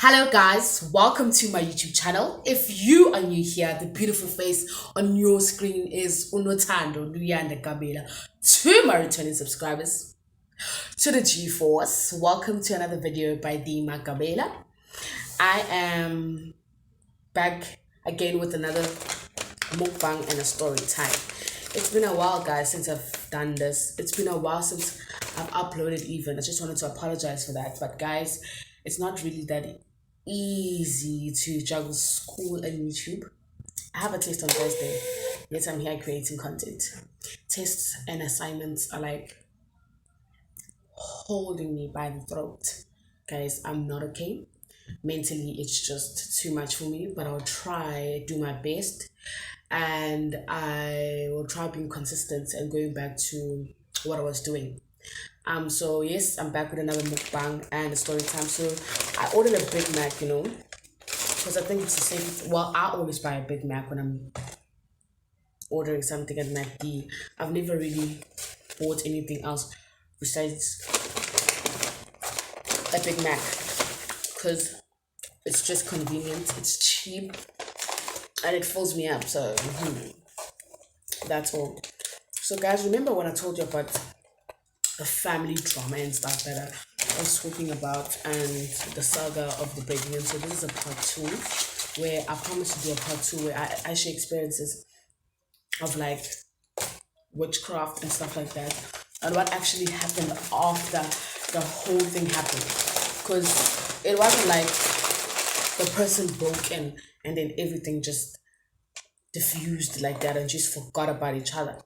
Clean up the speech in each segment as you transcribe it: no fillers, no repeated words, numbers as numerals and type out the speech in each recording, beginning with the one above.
Hello guys, welcome to my YouTube channel. If you are new here, the beautiful face on your screen is Unotando MaGabela. To my returning subscribers, to the G-Force, welcome to another video by the MaGabela. I am back again with another mukbang and a story time. It's been a while guys since I've done this. It's been a while since I've uploaded even. I just wanted to apologize for that. But guys, it's not really that easy to juggle school and YouTube. I have a test on Thursday, yet I'm here creating content. Tests and assignments are like holding me by the throat. Guys, I'm not okay. Mentally, it's just too much for me, but I'll try, do my best, and I will try being consistent and going back to what I was doing. So yes, I'm back with another mukbang and a story time. So I ordered a Big Mac, because I think it's the same. Well, I always buy a Big Mac when I'm ordering something at McD. I've never really bought anything else besides a Big Mac because it's just convenient, it's cheap, and it fills me up. So that's all. So guys, remember when I told you about the family drama and stuff that I was talking about and the saga of the pregnant? So this is a part 2 where I promised to do a part 2 where I actually experiences of like witchcraft and stuff like that, and what actually happened after the whole thing happened, because it wasn't like the person broke in and then everything just diffused like that and just forgot about each other.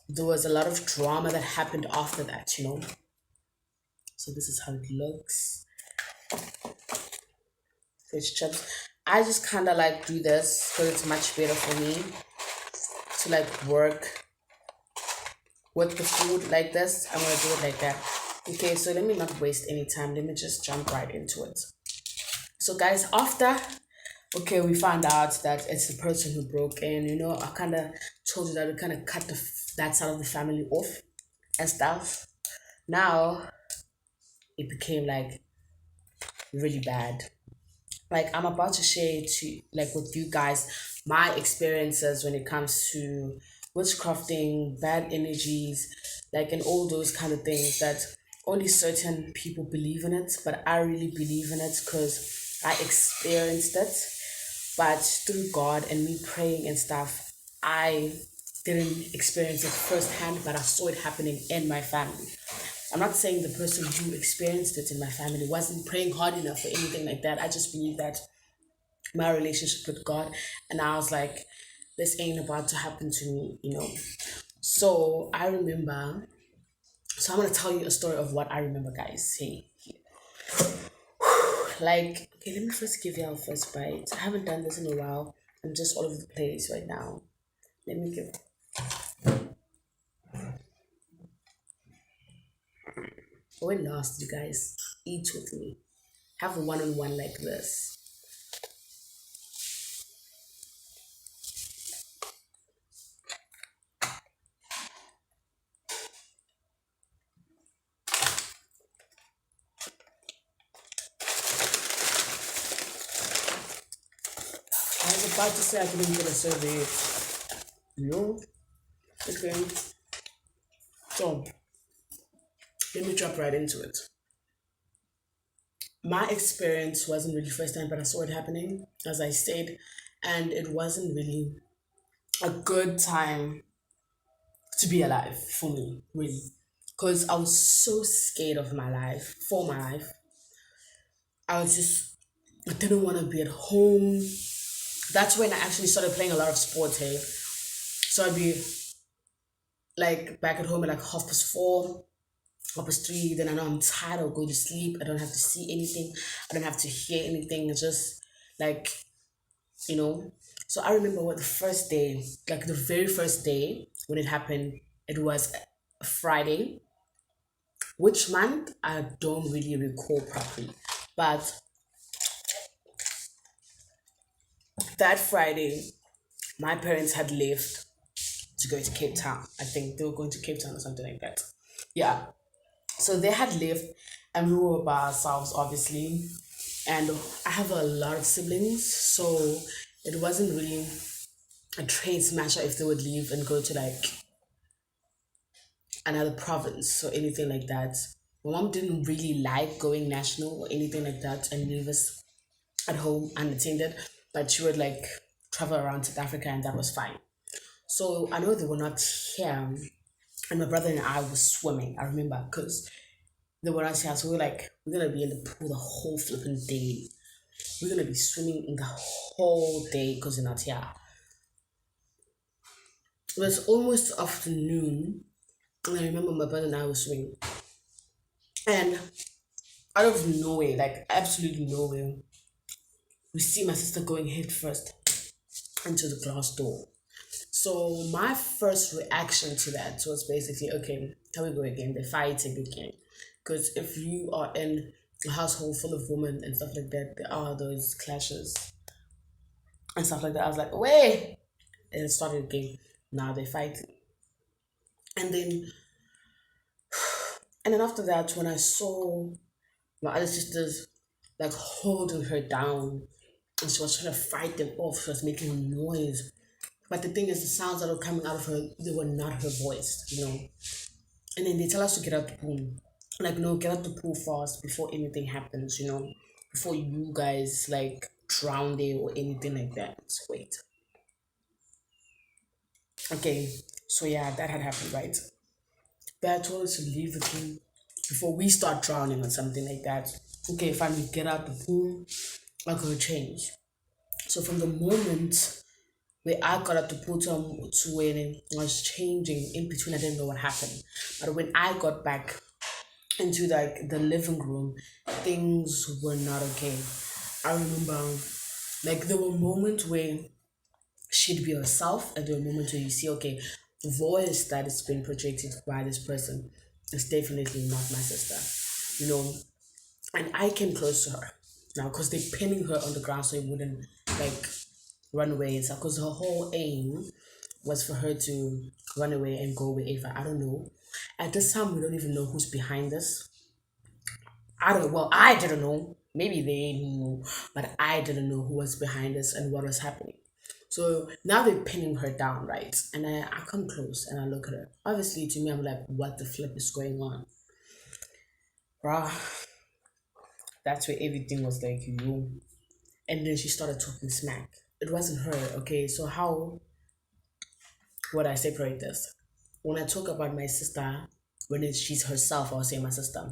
There was a lot of drama that happened after that. So this is how it looks. Fish chips. I just kind of like do this because it's much better for me to like work with the food like this. I'm gonna do it like that. Okay, so let me not waste any time. Let me just jump right into it. So guys, after we found out that it's the person who broke in. I kind of told you that we kind of cut that side of the family off and stuff. Now it became like really bad. Like I'm about to share with you guys my experiences when it comes to witchcrafting, bad energies, like and all those kind of things that only certain people believe in it, but I really believe in it because I experienced it. But through God and me praying and stuff, I didn't experience it firsthand, but I saw it happening in my family. I'm not saying the person who experienced it in my family wasn't praying hard enough or anything like that. I just believe that my relationship with God, and I was like, this ain't about to happen to me. So I remember, so I'm going to tell you a story of what I remember, guys. Hey, like, okay, let me first give you our first bite. I haven't done this in a while. I'm just all over the place right now. Let me give. When last, you guys eat with me, have a one-on-one like this. I was about to say I couldn't get a survey. No. Okay. So let me jump right into it. My experience wasn't really first time, but I saw it happening, as I said, and it wasn't really a good time to be alive for me, really, because I was so scared of my life, for my life. I didn't want to be at home. That's when I actually started playing a lot of sports, hey. So I'd be like back at home at like 4:30, 3:30, then I know I'm tired, I'll go to sleep. I don't have to see anything, I don't have to hear anything. It's just like, you know. So I remember what the first day, like the very first day when it happened, it was a Friday. Which month? I don't really recall properly. But that Friday, my parents had left to go to Cape Town. I think they were going to Cape Town or something like that. Yeah. So they had left and we were by ourselves, obviously. And I have a lot of siblings, so it wasn't really a train smasher if they would leave and go to like another province or anything like that. My mom didn't really like going national or anything like that and leave us at home unattended, but she would like travel around South Africa and that was fine. So I know they were not here, and my brother and I was swimming. I remember because they were not here, so we were like, we're gonna be in the pool the whole flipping day. We're gonna be swimming in the whole day because they're not here. It was almost afternoon, and I remember my brother and I were swimming, and out of nowhere, like absolutely nowhere, we see my sister going head first into the glass door. So my first reaction to that was basically, okay, here we go again, they're fighting again. Because if you are in a household full of women and stuff like that, there are those clashes and stuff like that. I was like, wait, and it started again. Now they're fighting, and then after that, when I saw my other sisters like holding her down, and she was trying to fight them off, she was making a noise. But the thing is, the sounds that were coming out of her, they were not her voice, you know. And then they tell us to get out the pool. Like, no, get out the pool fast before anything happens, you know, before you guys like drown there or anything like that. So wait. Okay, so yeah, that had happened, right? Dad told us to leave the pool before we start drowning or something like that. Okay, finally get out the pool, I go change. So from the moment where I got out the pool to when I was changing in between, I didn't know what happened. But when I got back into like the living room, things were not okay. I remember like there were moments where she'd be herself, and there were moments where you see, okay, the voice that is being projected by this person is definitely not my sister, you know. And I came close to her now because they're pinning her on the ground so it wouldn't like run away and stuff. Because her whole aim was for her to run away and go wherever. I don't know. At this time, we don't even know who's behind this. I don't. Well, I didn't know. Maybe they knew, but I didn't know who was behind this and what was happening. So now they're pinning her down, right? And I come close and I look at her. Obviously, to me, I'm like, what the flip is going on? Bruh, that's where everything was like, you. And then she started talking smack. It wasn't her, okay? So how would I separate this? When I talk about my sister, she's herself, I'll say my sister.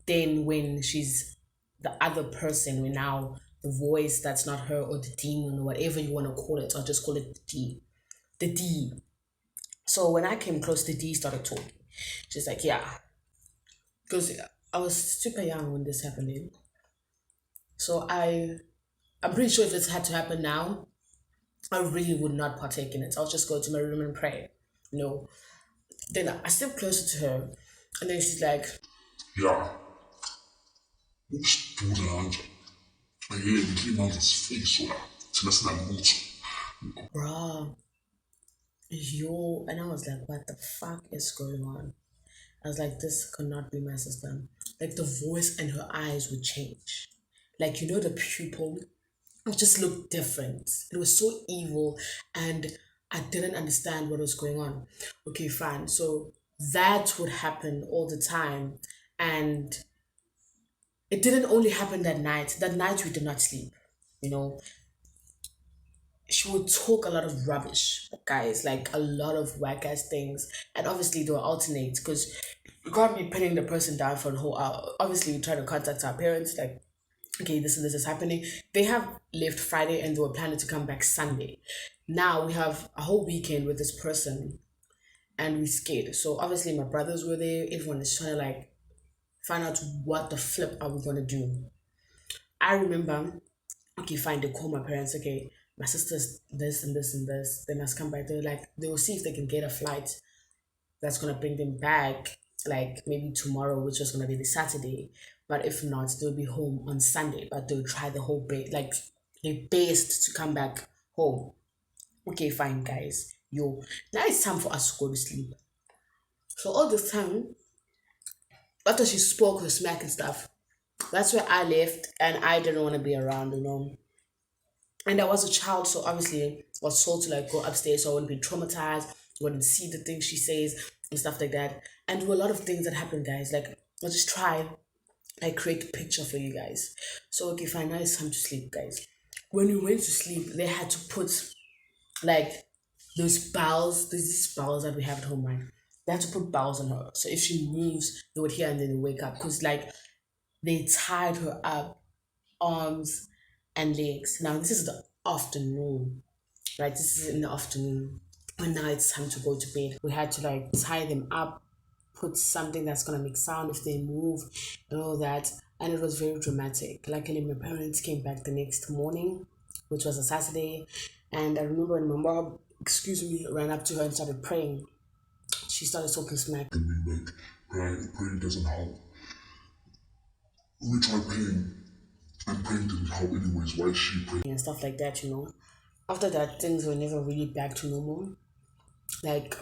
Then when she's the other person, when now the voice that's not her or the demon or whatever you want to call it, I'll just call it the D. The D. So when I came close, the D started talking. She's like, yeah. Because I was super young when this happened. So I'm pretty sure if this had to happen now, I really would not partake in it. I'll just go to my room and pray. No. Then I stepped closer to her, and then she's like, Ja, student. Ayé ní man's face or tinasna mucho. bruh, yo. And I was like, what the fuck is going on? I was like, this could not be my sister. Like the voice and her eyes would change. Like, you know, the pupil, it just looked different. It was so evil, and I didn't understand what was going on. Okay, fine. So that would happen all the time. And it didn't only happen that night. That night we did not sleep. You know, she would talk a lot of rubbish, guys, like a lot of whack ass things. And obviously they were alternate because you can't be pinning the person down for the whole hour. Obviously, we try to contact our parents, like, okay, this and this is happening. They have left Friday and they were planning to come back Sunday. Now we have a whole weekend with this person and we scared. So obviously my brothers were there. Everyone is trying to like find out what the flip are we gonna do. I remember, okay, fine, they call my parents, okay, my sister's this and this and this. They must come back. They're like, they will see if they can get a flight that's gonna bring them back, like maybe tomorrow, which was gonna be the Saturday. But if not, they'll be home on Sunday. But they'll try the whole like their best to come back home. Okay, fine, guys. Yo, now it's time for us to go to sleep. So all this time, after she spoke her smack and stuff, That's where I left, and I didn't want to be around, And I was a child, so obviously I was told to like go upstairs so I wouldn't be traumatized, wouldn't see the things she says and stuff like that. And there were a lot of things that happened, guys. Like I'll just try, I create a picture for you guys. So okay, fine, now it's time to sleep, guys. When we went to sleep, they had to put like those bowels, there's these bowels that we have at home, right? They had to put bowels on her. So if she moves, they would hear and then they wake up. Because like they tied her up, arms and legs. Now this is the afternoon, right? This is in the afternoon. And now it's time to go to bed. We had to like tie them up, put something that's gonna make sound if they move and all that. And it was very dramatic. Luckily my parents came back the next morning, which was a Saturday. And I remember when my mom, excuse me, ran up to her and started praying. She started talking smack And we like, praying doesn't help. We tried praying, and praying didn't help anyways. Why is she praying? and stuff like that. After that, things were never really back to normal. Like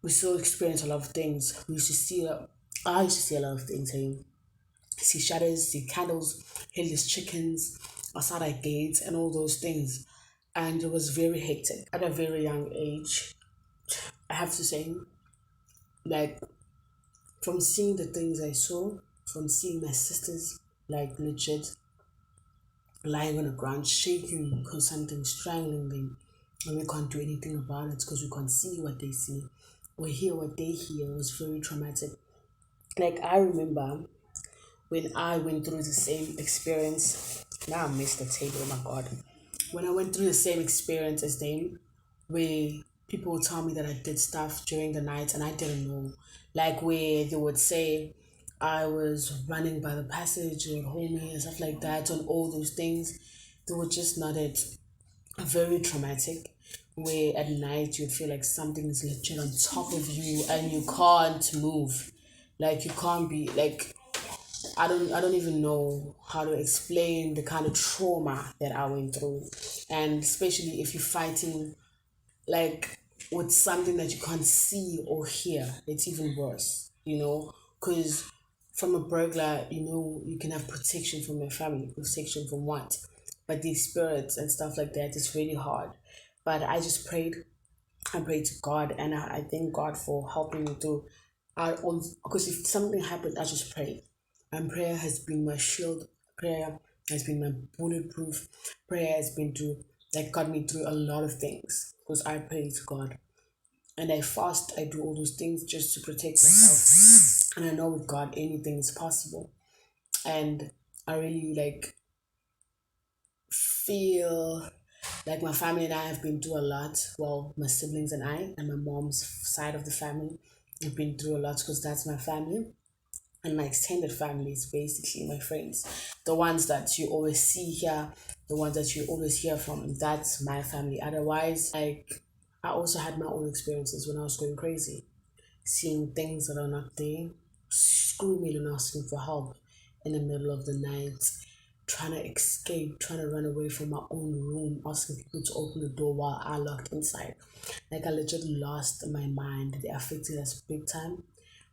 we still experience a lot of things. We used to see, I used to see a lot of things. See shadows, see candles, headless chickens, outside our gates, and all those things. And it was very hectic at a very young age. I have to say, like, from seeing the things I saw, from seeing my sisters, like, legit lying on the ground, shaking because something's strangling them, and we can't do anything about it because we can't see what they see or hear what they hear. It was very traumatic. Like, I remember when I went through the same experience. Now I missed the table, oh my god. When I went through the same experience as them, where people would tell me that I did stuff during the night and I didn't know. Like where they would say I was running by the passage and hold me and stuff like that and all those things. They were just not it. Very traumatic. Where at night you'd feel like something is legit on top of you and you can't move. Like you can't be like I don't even know how to explain the kind of trauma that I went through. And especially if you're fighting like with something that you can't see or hear, it's even worse, because from a burglar, you can have protection from your family, protection from what? But these spirits and stuff like that is really hard. But I just prayed. I prayed to God, and I thank God for helping me through. Because if something happened, I just prayed, and prayer has been my shield. Prayer has been my bulletproof. Prayer has been to that got me through a lot of things because I pray to God and I fast. I do all those things just to protect myself, and I know with God anything is possible. And I really like feel like my family and I have been through a lot. Well, my siblings and I, and my mom's side of the family, have been through a lot because that's my family. And my extended family is basically my friends. The ones that you always see here, the ones that you always hear from, that's my family. Otherwise, like, I also had my own experiences when I was going crazy, seeing things that are not there, screaming and asking for help in the middle of the night, trying to escape, trying to run away from my own room, asking people to open the door while I locked inside. Like I legit lost my mind. They affected us big time.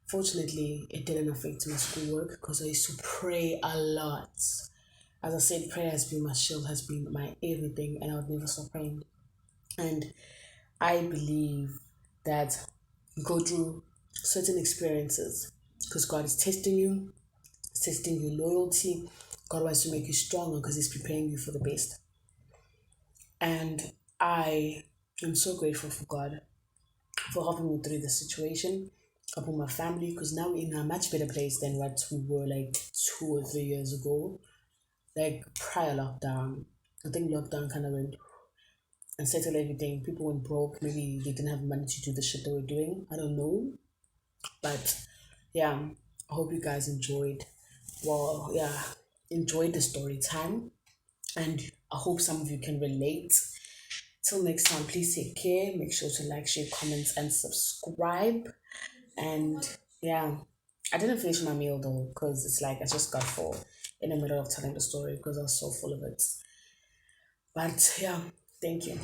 Fortunately, it didn't affect my schoolwork because I used to pray a lot. As I said, prayer has been my shield, has been my everything, and I would never stop praying. And I believe that you go through certain experiences because God is testing you, testing your loyalty. God wants to make you stronger because He's preparing you for the best. And I am so grateful for God for helping me through the situation, helping my family, because now we're in a much better place than what we were like 2 or 3 years ago. Like prior lockdown, I think lockdown kind of went and settled everything. People went broke. Maybe they didn't have money to do the shit they were doing. I don't know. But yeah, I hope you guys enjoyed. Well, yeah, enjoyed the story time. And I hope some of you can relate. Till next time, please take care. Make sure to like, share, comment, and subscribe. And yeah, I didn't finish my meal though, because it's like I just got full in the middle of telling the story because I was so full of it. But yeah, thank you.